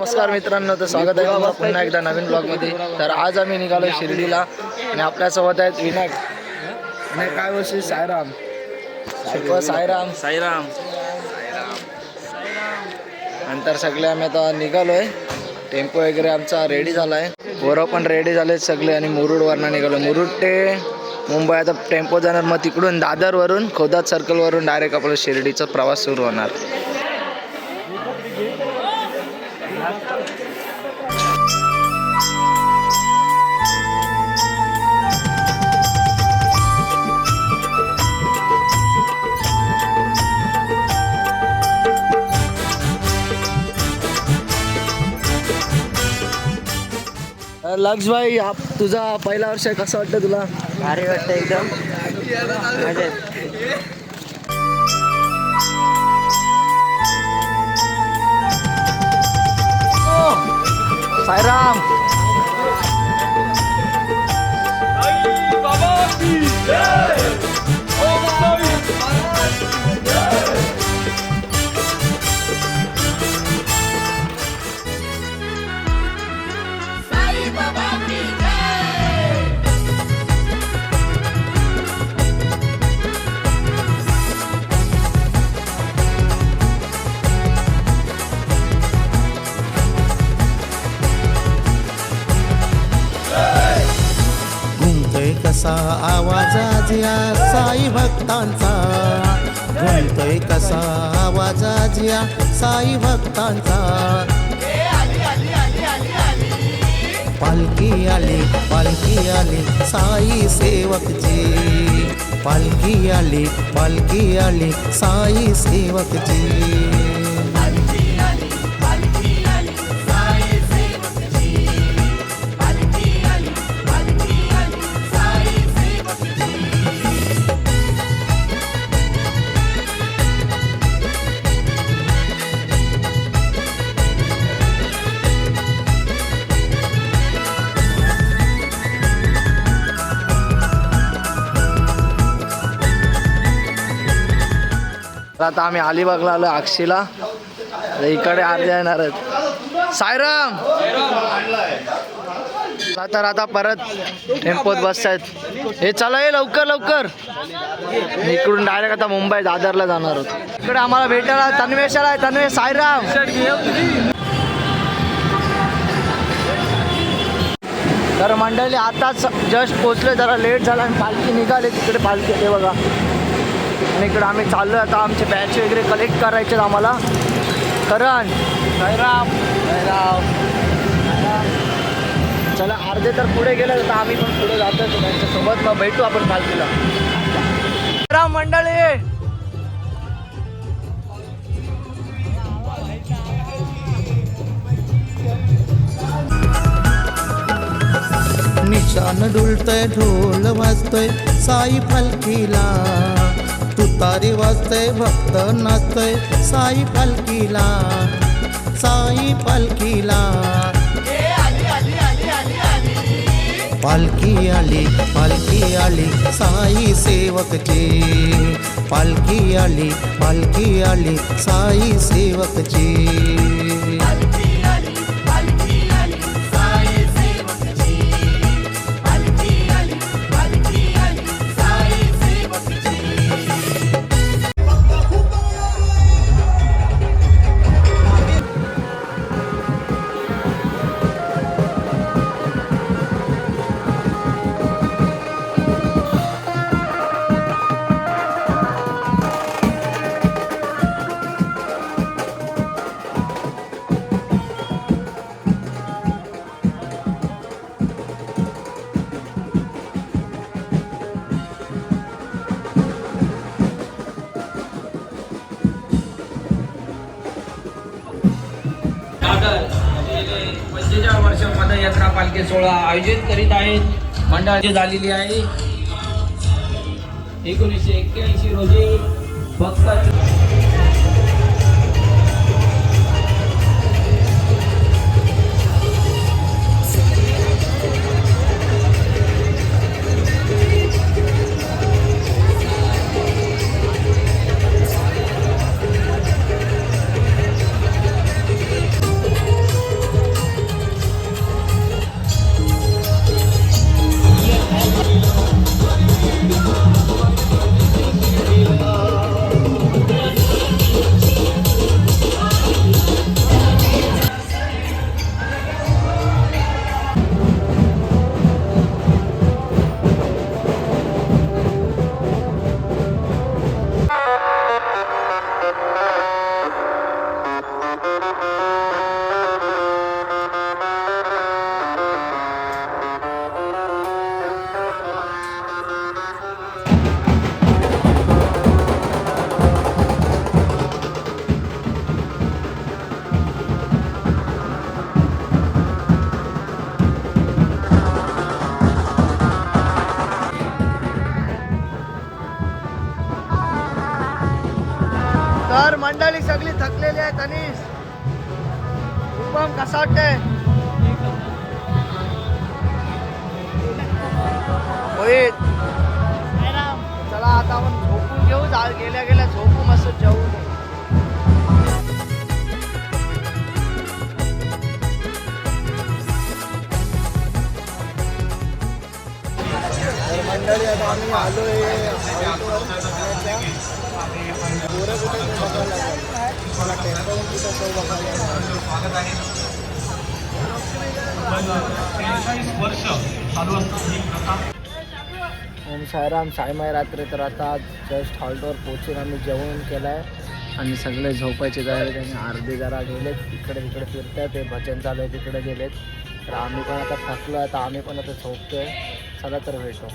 नमस्कार मित्रांनो, तर स्वागत आहे तुमचं पुन्हा एकदा नवीन ब्लॉगमध्ये. तर आज आम्ही निघालो शिर्डीला आणि आपल्यासोबत आहेत विनायक. विनायक काय वर्षी साईराम साईराम साईराम नंतर सगळे आम्ही आता निघालोय. टेम्पो वगैरे आमचा रेडी झाला आहे, पोरं पण रेडी झाले सगळे आणि मुरुडवरनं निघालो. मुरुड ते मुंबई आता टेम्पो जाणार, मग तिकडून दादरवरून खोदात सर्कलवरून डायरेक्ट आपला शिर्डीचा प्रवास सुरू होणार. लक्ष भाई, तुझा पहिला वर्ष कसं वाटतं तुला? भारी वाटतं एकदम. साईराम कसा आवाज आजिया साई भक्तांचा, घुमतोय कसा आवाज आजिया साई भक्तांचा. पालखी आली पालखी आली साई सेवकची, पालखी आली साई सेवकची. आता आम्ही अलिबागला आलो अक्षीला. इकडे अर्धे येणार आहेत. साईराम आता परत टेम्पोत बसतायत. हे चला ये लवकर लवकर. इकडून डायरेक्ट आता मुंबई दादरला जाणार आहोत. इकडे आम्हाला भेटायला तन्वेश आलाय. तन्वेश साईराम. तर मंडळी आताच जस्ट पोचले, जरा लेट झाला आणि पालखी निघाली. तिकडे पालखी ते बघा. आणि इकडे आम्ही चाललो आता आमचे बॅच वगैरे कलेक्ट करायचे आम्हाला. करण साईराम साईराम. चला अर्धे तर पुढे गेले, तर आम्ही पण पुढे जातो त्यांच्यासोबत. मग भेटू आपण पालखीला. साईराम मंडळी. निशान डुलतोय ढोल वाजतोय साई पालखीला, तुतारी वाजतोय भक्त नाचतोय साई पालखीला, साई पालखीला. पालखी आली साई सेवकची, पालखी आली साई सेवकची. वर्ष पदयात्रा पालखी सोहळा आयोजित करीत आहेत. मंडळाची झालेली आहे 1981 रोजी. भक्त तर मंडळी सगळी थकलेली आहे. तनिष शुभम कसा वाटतंय? मोहित चला आता आपण झोपून घेऊ. गेल्या गेल्या झोपू मस्त जेवू. तर मंडळी आता आम्ही आलोय पोरं कुठे ते बघायला लागले. मला टेम्पो कुठे तो बघायला ओम साईराम साईमाई रात्री. तर आता जस्ट हॉल्टवर पोहोचून आम्ही जेवण केलं आहे आणि सगळे झोपायचे तयारी. त्यांनी अर्धे जरा गेलेत तिकडे तिकडे फिरतात. ते भजन चालू आहे तिकडे गेलेत. तर आम्ही पण आता थकलो आहे. आता आम्ही पण आता झोपतोय. चला तर भेटू.